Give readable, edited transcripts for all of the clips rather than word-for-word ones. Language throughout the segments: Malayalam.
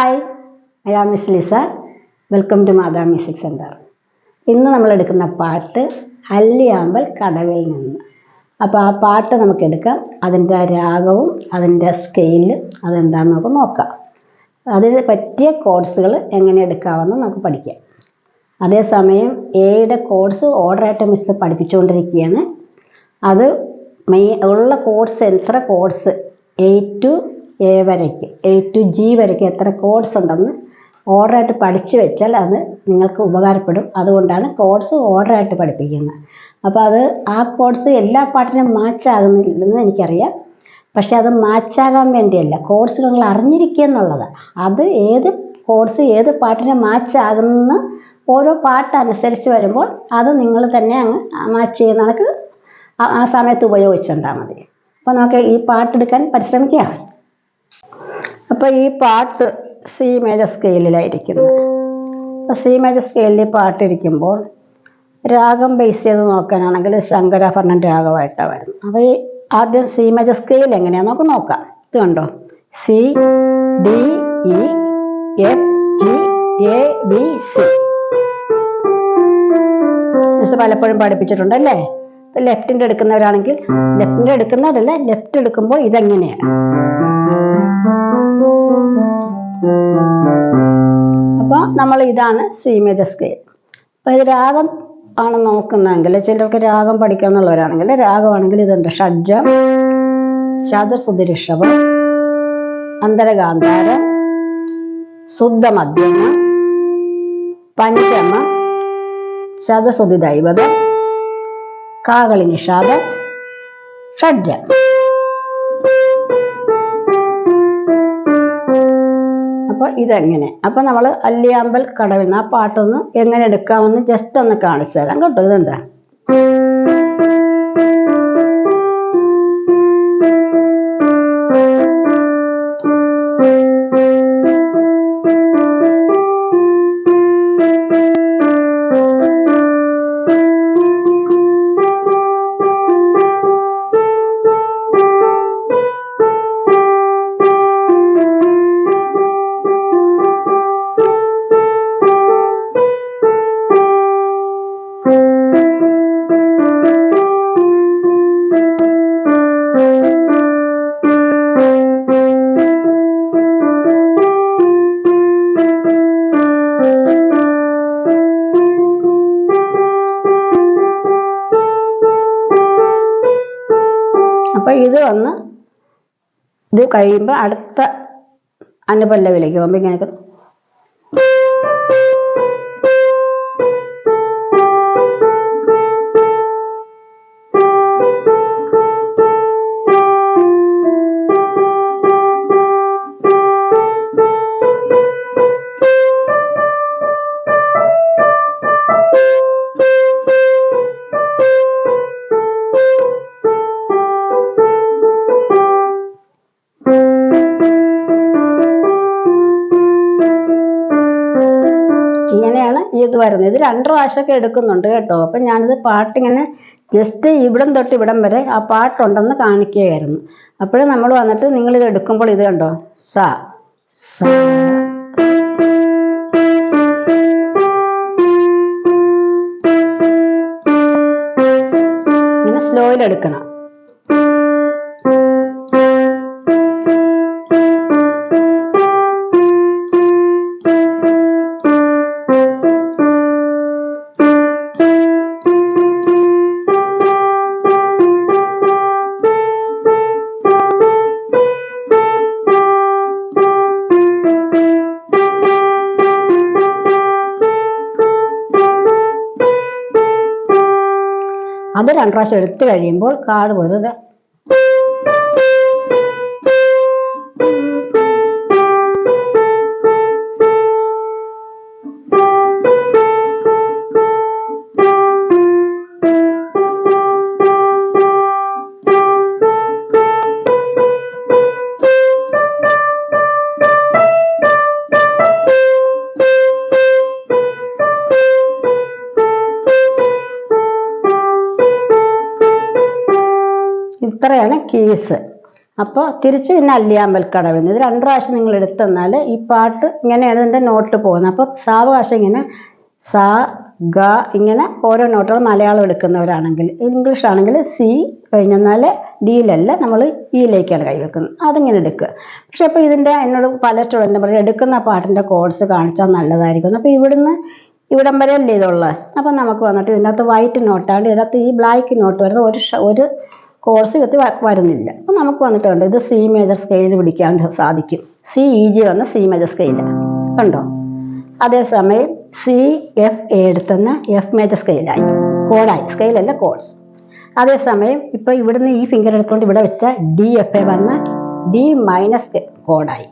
Hi, I am miss Lisa. Welcome to Mata music centre. ഇന്ന് നമ്മൾ എടുക്കുന്ന പാട്ട് അല്ലിയാമ്പൽ കടവിൽ നിന്ന്. അപ്പോൾ ആ പാട്ട് നമുക്ക് എടുക്കാം. അതിൻ്റെ രാഗവും അതിൻ്റെ സ്കെയിലും അതെന്താണെന്ന് നമുക്ക് നോക്കാം. അതിന് പറ്റിയ കോഡ്സുകൾ എങ്ങനെ എടുക്കാമെന്ന് നമുക്ക് പഠിക്കാം. അതേസമയം എയുടെ കോഡ്സ് ഓർഡറായിട്ട് മിസ് പഠിപ്പിച്ചുകൊണ്ടിരിക്കുകയാണ്. അത് ഉള്ള കോഡ്സ് എത്ര കോഡ്സ് എ ടു എ വരയ്ക്ക്, എ ടു ജി വരയ്ക്ക് എത്ര കോഡ്സ് ഉണ്ടെന്ന് ഓർഡറായിട്ട് പഠിച്ചു വെച്ചാൽ അത് നിങ്ങൾക്ക് ഉപകാരപ്പെടും. അതുകൊണ്ടാണ് കോഡ്സ് ഓർഡറായിട്ട് പഠിപ്പിക്കുന്നത്. അപ്പോൾ ആ കോഡ്സ് എല്ലാ പാട്ടിനും മാച്ച് ആകുന്നില്ലെന്ന് എനിക്കറിയാം. പക്ഷെ അത് മാച്ചാകാൻ വേണ്ടിയല്ല, കോഡ്സ് നിങ്ങൾ അറിഞ്ഞിരിക്കുക എന്നുള്ളതാണ്. അത് ഏത് കോഡ്സ് ഏത് പാട്ടിന് മാച്ചാകുന്ന ഓരോ പാട്ടനുസരിച്ച് വരുമ്പോൾ അത് നിങ്ങൾ തന്നെ അങ്ങ് മാച്ച് ചെയ്യുന്ന കണക്ക് ആ സമയത്ത് ഉപയോഗിച്ചിട്ടുണ്ടാൽ മതി. അപ്പോൾ നമുക്ക് ഈ പാട്ടെടുക്കാൻ പരിശ്രമിക്കാം. അപ്പോൾ ഈ പാട്ട് സി മേജർ സ്കെയിലിലായിരിക്കുന്നത്. അപ്പോൾ സി മേജർ സ്കെയിലിൽ പാട്ടിരിക്കുമ്പോൾ രാഗം ബേസ് ചെയ്ത് നോക്കാനാണെങ്കിൽ ശങ്കരാഭരണം രാഗമായിട്ടാണ് വരുന്നത്. അപ്പോൾ ഈ ആദ്യം സി മേജർ സ്കെയിൽ എങ്ങനെയാണെന്ന് നമുക്ക് നോക്കാം. ഇത് കണ്ടോ, C D E F G A B C. Miss പലപ്പോഴും പഠിപ്പിച്ചിട്ടുണ്ട് അല്ലേ. ലെഫ്റ്റിൻ്റെ എടുക്കുന്നവരാണെങ്കിൽ ലെഫ്റ്റിൻ്റെ എടുക്കുന്നവരല്ല, ലെഫ്റ്റ് എടുക്കുമ്പോൾ ഇതെങ്ങനെയാണ്. അപ്പോൾ നമ്മൾ ഇതാണ് സി മേജർ സ്കെയിൽ. അപ്പോൾ ഇത് രാഗം ആണ് നോക്കുന്നതെങ്കിൽ, ചിലർക്ക് രാഗം പഠിക്കാന്നുള്ളവരാണെങ്കിൽ രാഗമാണെങ്കിൽ ഇതുണ്ട്: ഷഡ്ജം, ചതുശ്രുതി ഋഷഭം, അന്തരഗാന്ധാരം, ശുദ്ധമധ്യമ, പഞ്ചമ, ചതുശ്രുതി ദൈവതം, കാകളി നിഷാദം, ഷഡ്ജം. അപ്പോൾ ഇതെങ്ങനെ, അപ്പോൾ നമ്മൾ അല്ലിയാമ്പൽ കടവിൽ നിന്ന് ആ പാട്ടൊന്ന് എങ്ങനെ എടുക്കാമെന്ന് ജസ്റ്റ് ഒന്ന് കാണിച്ചു തരാം കേട്ടോ. ഇതുണ്ട്. അപ്പോൾ ഇത് കഴിയുമ്പോൾ അടുത്ത അനുപല്ലവിയിലേക്ക് പോകുമ്പോൾ ഇങ്ങനെ ഇത് വരുന്നത്. ഇത് 2 പ്രാവശ്യമൊക്കെ എടുക്കുന്നുണ്ട് കേട്ടോ. അപ്പം ഞാനിത് പാട്ടിങ്ങനെ ജസ്റ്റ് ഇവിടം തൊട്ട് ഇവിടം വരെ ആ പാട്ടുണ്ടെന്ന് കാണിക്കുകയായിരുന്നു. അപ്പോഴും നമ്മൾ വന്നിട്ട് നിങ്ങളിത് എടുക്കുമ്പോൾ ഇത് കണ്ടോ, സ സ ഇങ്ങനെ സ്ലോയിലെടുക്കണം. അത് 2 പ്രാവശ്യം എടുത്തു കഴിയുമ്പോൾ കാട് പോലെ ഇത്രയാണ് കീസ്. അപ്പോൾ തിരിച്ച് പിന്നെ അല്ലിയാമ്പൽ കടവിൽ നിന്ന്. ഇത് 2 പ്രാവശ്യം നിങ്ങൾ എടുത്തെന്നാൽ ഈ പാട്ട് ഇങ്ങനെയാണ് ഇതിൻ്റെ നോട്ട് പോകുന്നത്. അപ്പോൾ സാവകാശം ഇങ്ങനെ സ ഗ ഇങ്ങനെ ഓരോ നോട്ടുകൾ മലയാളം എടുക്കുന്നവരാണെങ്കിൽ, ഇംഗ്ലീഷ് ആണെങ്കിൽ സി കഴിഞ്ഞെന്നാൽ ഡിയിലല്ല നമ്മൾ ഇയിലേക്കാണ് കൈ വെക്കുന്നത്. അതിങ്ങനെ എടുക്കുക. പക്ഷെ അപ്പോൾ ഇതിൻ്റെ എന്നോട് പല സ്റ്റുഡൻറ്റും പറയും എടുക്കുന്ന പാട്ടിൻ്റെ കോഡ്സ് കാണിച്ചാൽ നല്ലതായിരിക്കും. അപ്പോൾ ഇവിടം വരെ അല്ലേ ഇതുള്ളത്. അപ്പം നമുക്ക് വന്നിട്ട് ഇതിനകത്ത് വൈറ്റ് നോട്ടാണ്, ഇതിനകത്ത് ഈ ബ്ലാക്ക് നോട്ട് വരുന്ന ഒരു കോഴ്സ് ഇത് വരുന്നില്ല. അപ്പം നമുക്ക് വന്നിട്ട് കണ്ടോ ഇത് സി മേജർ സ്കെയിൽ പിടിക്കാൻ സാധിക്കും. CEG വന്ന സി മേജർ സ്കെയിൽ കണ്ടോ. അതേസമയം CFA എടുത്തുന്ന എഫ് മേജർ സ്കെയിലായി, കോഡായി, സ്കെയിലല്ല കോഡ്സ്. അതേസമയം ഇപ്പോൾ ഇവിടുന്ന് ഈ ഫിംഗർ എടുത്തുകൊണ്ട് ഇവിടെ വെച്ച DFA വന്ന D- കോഡായി.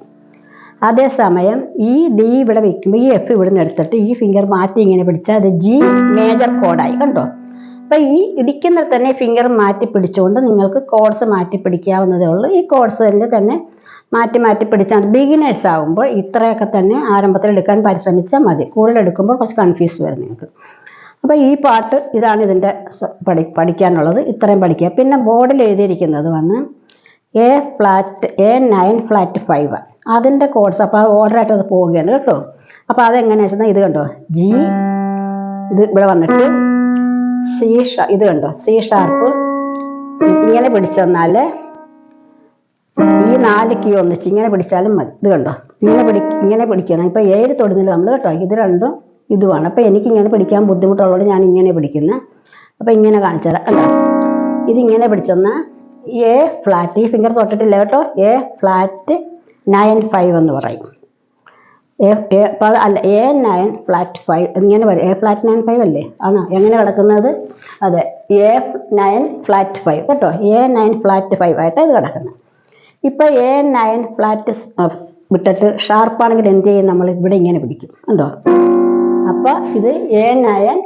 അതേസമയം ഈ D ഇവിടെ വയ്ക്കുമ്പോൾ ഈ F ഇവിടുന്ന് എടുത്തിട്ട് ഈ ഫിംഗർ മാറ്റി ഇങ്ങനെ പിടിച്ചാൽ അത് G മേജർ കോഡായി കണ്ടോ. അപ്പോൾ ഈ ഇടിക്കുന്ന തന്നെ ഫിംഗർ മാറ്റി പിടിച്ചുകൊണ്ട് നിങ്ങൾക്ക് കോഡ്സ് മാറ്റി പിടിക്കാവുന്നതേ ഉള്ളൂ. ഈ കോഡ്സിൻ്റെ തന്നെ മാറ്റി പിടിച്ചാൽ ബിഗിനേഴ്സ് ആകുമ്പോൾ ഇത്രയൊക്കെ തന്നെ ആരംഭത്തിൽ എടുക്കാൻ പരിശ്രമിച്ചാൽ മതി. കൂടുതൽ എടുക്കുമ്പോൾ കുറച്ച് കൺഫ്യൂസ് വരും നിങ്ങൾക്ക്. അപ്പോൾ ഈ പാട്ട് ഇതാണ് ഇതിൻ്റെ പഠിക്കാനുള്ളത്. ഇത്രയും പഠിക്കുക. പിന്നെ ബോർഡിൽ എഴുതിയിരിക്കുന്നത് വന്ന് A9 ഫ്ലാറ്റ് 5 അതിൻ്റെ കോഡ്സ്. അപ്പോൾ ഓർഡറായിട്ട് അത് പോവുകയാണ് കേട്ടോ. അപ്പോൾ അതെങ്ങനെയാണെന്ന് വെച്ചാൽ ഇത് കണ്ടോ G, ഇത് ഇവിടെ വന്നിട്ട് ഇത് കണ്ടോ C# ഇങ്ങനെ പിടിച്ചെന്നാൽ ഈ 4 കീ ഒന്നിച്ച് ഇങ്ങനെ പിടിച്ചാലും മതി. ഇത് കണ്ടോ ഇങ്ങനെ പിടിക്കണം. ഇപ്പോൾ 7 തൊടുന്നില്ല നമ്മൾ കേട്ടോ. ഇത് രണ്ടും ഇതുമാണ്. അപ്പോൾ എനിക്കിങ്ങനെ പിടിക്കാൻ ബുദ്ധിമുട്ടുള്ളതുകൊണ്ട് ഞാൻ ഇങ്ങനെ പിടിക്കുന്നത്. അപ്പോൾ ഇങ്ങനെ കാണിച്ചു തരാം കണ്ടോ. ഇതിങ്ങനെ പിടിച്ചെന്നാൽ A ഫ്ലാറ്റ്, ഈ ഫിംഗർ തൊട്ടിട്ടില്ല കേട്ടോ, A9 എന്ന് പറയും. അല്ല A9 ഫ്ലാറ്റ് 5 ഇങ്ങനെ പറയും. A9 അല്ലേ ആണ് എങ്ങനെ കിടക്കുന്നത്? അതെ A9 ഫ്ലാറ്റ് 5 കേട്ടോ. A9 ഫ്ലാറ്റ് 5 ആയിട്ടാണ് ഇത് കിടക്കുന്നത്. ഇപ്പോൾ A9 ഫ്ലാറ്റ് വിട്ടിട്ട് ഷാർപ്പാണെങ്കിൽ എന്ത് ചെയ്യും? നമ്മൾ ഇവിടെ ഇങ്ങനെ പിടിക്കും കണ്ടോ. അപ്പോൾ ഇത് A9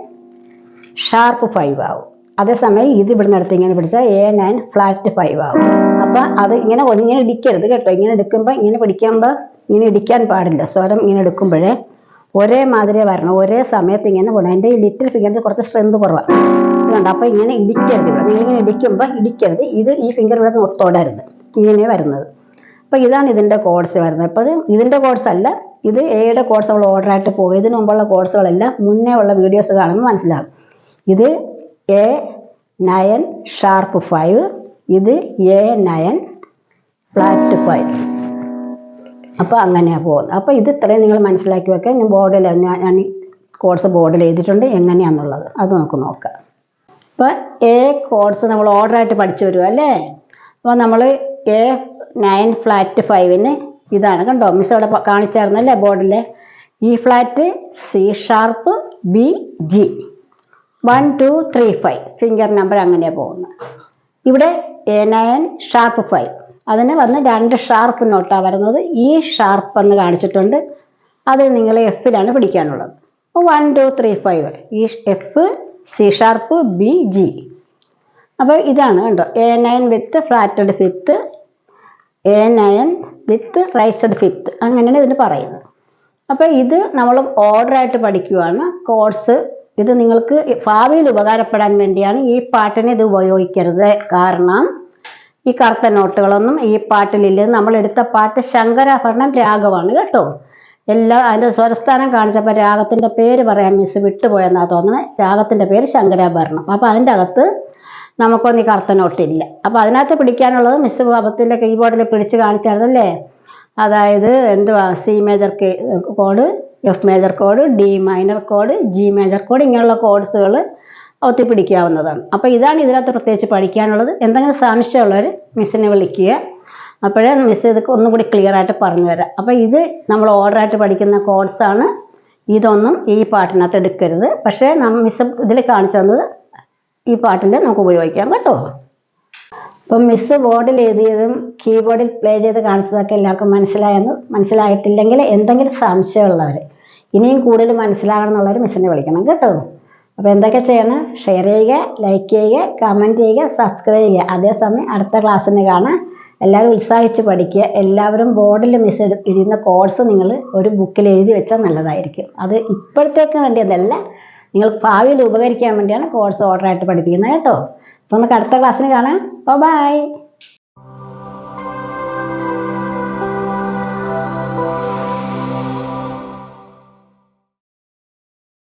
ഷാർപ്പ് 5 ആവും. അതേസമയം ഇത് ഇവിടുന്ന് എടുത്ത് ഇങ്ങനെ പിടിച്ചാൽ A9 ഫ്ലാറ്റ് 5 ആവും. അപ്പം അത് ഇങ്ങനെ ഇടിക്കരുത് കേട്ടോ. ഇങ്ങനെ എടുക്കുമ്പോൾ ഇങ്ങനെ പിടിക്കുമ്പോൾ ഇങ്ങനെ ഇടിക്കാൻ പാടില്ല. സ്വരം ഇങ്ങനെ എടുക്കുമ്പോഴേ ഒരേ മാതിരി വരണം, ഒരേ സമയത്ത് ഇങ്ങനെ പോകണം. എൻ്റെ ഈ ലിറ്റിൽ ഫിംഗറിന് കുറച്ച് സ്ട്രെങ്ത് കുറവാണ് ഇതുണ്ട്. അപ്പോൾ ഇങ്ങനെ ഇടിക്കരുത്. ഇവിടെ നിങ്ങളിങ്ങനെ ഇടിക്കുമ്പോൾ ഇടിക്കരുത്. ഈ ഫിംഗർ ഇവിടെ തൊടരുത്, ഇങ്ങനെ വരുന്നത്. അപ്പോൾ ഇതാണ് ഇതിൻ്റെ കോഡ്സ് വരുന്നത്. അപ്പോൾ ഇതിൻ്റെ കോഡ്സ് അല്ല, ഇത് എയുടെ കോഡ്സ് നമ്മൾ ഓർഡറായിട്ട് പോകും. ഇതിനു മുമ്പുള്ള കോഡ്സുകളെല്ലാം മുന്നേ ഉള്ള വീഡിയോസ് കാണുമ്പോൾ മനസ്സിലാകും. ഇത് A9 ഷാർപ്പ് 5, ഇത് A9 ഫ്ലാറ്റ് 5. അപ്പോൾ അങ്ങനെയാണ് പോകുന്നത്. അപ്പോൾ ഇത് ഇത്രയും നിങ്ങൾ മനസ്സിലാക്കി വെക്കുക. ഞാൻ ബോർഡിൽ ഞാൻ കോഡ്സ് ബോർഡിൽ എഴുതിയിട്ടുണ്ട് എങ്ങനെയാണെന്നുള്ളത്. അത് നമുക്ക് നോക്കാം. ഇപ്പോൾ കോഡ്സ് നമ്മൾ ഓർഡറായിട്ട് പഠിച്ചു വരും അല്ലേ. അപ്പോൾ നമ്മൾ A9 ഫ്ലാറ്റ് 5 ഇതാണ് കണ്ടോ. മിസ് അവിടെ കാണിച്ചായിരുന്നല്ലേ ബോർഡിൽ. E flat, C# B G 1 2 3 5 finger number അങ്ങനെയാണ് പോകുന്നത്. ഇവിടെ A9 ഷാർപ്പ് 5 അതിന് വന്ന് 2 ഷാർപ്പ് നോട്ടാണ് വരുന്നത്. ഈ ഷാർപ്പ് എന്ന് കാണിച്ചിട്ടുണ്ട്. അത് നിങ്ങൾ എഫിലാണ് പിടിക്കാനുള്ളത്. അപ്പോൾ 1 2 3 5 ഈ F C# B G. അപ്പോൾ ഇതാണ് കണ്ടോ A9 വിത്ത് ഫ്ലാറ്റഡ് 5th, A9 വിത്ത് റൈസ്ഡ് 5th അങ്ങനെയാണ് ഇതിന് പറയുന്നത്. അപ്പോൾ ഇത് നമ്മൾ ഓർഡറായിട്ട് പഠിക്കുകയാണ് കോഡ്സ്. ഇത് നിങ്ങൾക്ക് ഭാവിയിൽ ഉപകാരപ്പെടാൻ വേണ്ടിയാണ്. ഈ പാട്ടിന് ഇത് ഉപയോഗിക്കരുത്. കാരണം ഈ കറുത്ത നോട്ടുകളൊന്നും ഈ പാട്ടിലില്ല. നമ്മൾ എടുത്ത പാട്ട് ശങ്കരാഭരണം രാഗമാണ് കേട്ടോ. അതിൻ്റെ സ്വരസ്ഥാനം കാണിച്ചപ്പോൾ രാഗത്തിൻ്റെ പേര് പറയാൻ മിസ് വിട്ടുപോയെന്നാണ് തോന്നുന്നത്. രാഗത്തിൻ്റെ പേര് ശങ്കരാഭരണം. അപ്പോൾ അതിൻ്റെ അകത്ത് നമുക്കൊന്നും ഈ കറുത്ത നോട്ടില്ല. അപ്പോൾ അതിനകത്ത് പിടിക്കാനുള്ളത് മിസ് പാപത്തിൻ്റെ കീബോർഡിൽ പിടിച്ച് കാണിച്ചായിരുന്നല്ലേ. അതായത് എന്തുവാ C major code, F major code, D- code, G major code ഇങ്ങനെയുള്ള കോഡ്സുകൾ ഒത്തിപ്പിടിക്കാവുന്നതാണ്. അപ്പോൾ ഇതാണ് ഇതിനകത്ത് പ്രത്യേകിച്ച് പഠിക്കാനുള്ളത്. എന്തെങ്കിലും സംശയമുള്ളവർ മിസ്സിനെ വിളിക്കുക. അപ്പോഴേ മിസ് ഇത് ഒന്നും കൂടി ക്ലിയർ ആയിട്ട് പറഞ്ഞു തരാം. അപ്പോൾ ഇത് നമ്മൾ ഓർഡറായിട്ട് പഠിക്കുന്ന കോഡ്സാണ്. ഇതൊന്നും ഈ പാട്ടിനകത്ത് എടുക്കരുത്. പക്ഷേ മിസ് ഇതിൽ കാണിച്ചു തന്നത് ഈ പാട്ടിൻ്റെ നമുക്ക് ഉപയോഗിക്കാം കേട്ടോ. അപ്പം മിസ് ബോർഡിൽ എഴുതിയതും കീബോർഡിൽ പ്ലേ ചെയ്ത് കാണിച്ചതൊക്കെ എല്ലാവർക്കും മനസ്സിലായിട്ടില്ലെങ്കിൽ എന്തെങ്കിലും സംശയമുള്ളവർ ഇനിയും കൂടുതൽ മനസ്സിലാകണം എന്നുള്ളവർ മിസ്സിനെ വിളിക്കണം കേട്ടോ. അപ്പോൾ എന്തൊക്കെ ചെയ്യണം? ഷെയർ ചെയ്യുക, ലൈക്ക് ചെയ്യുക, കമൻറ്റ് ചെയ്യുക, സബ്സ്ക്രൈബ് ചെയ്യുക. അതേസമയം അടുത്ത ക്ലാസ്സിന് കാണാൻ എല്ലാവരും ഉത്സാഹിച്ച് പഠിക്കുക. എല്ലാവരും ബോർഡിൽ മിസ് എഴുതുന്ന കോഡ്സ് നിങ്ങൾ ഒരു ബുക്കിൽ എഴുതി വെച്ചാൽ നല്ലതായിരിക്കും. അത് ഇപ്പോഴത്തേക്ക് വേണ്ടിയതല്ല, നിങ്ങൾക്ക് ഭാവിയിൽ ഉപകരിക്കാൻ വേണ്ടിയാണ് കോഡ്സ് ഓർഡറായിട്ട് പഠിപ്പിക്കുന്നത് കേട്ടോ. അപ്പോൾ നമുക്ക് അടുത്ത ക്ലാസ്സിന് കാണാം. ബൈ.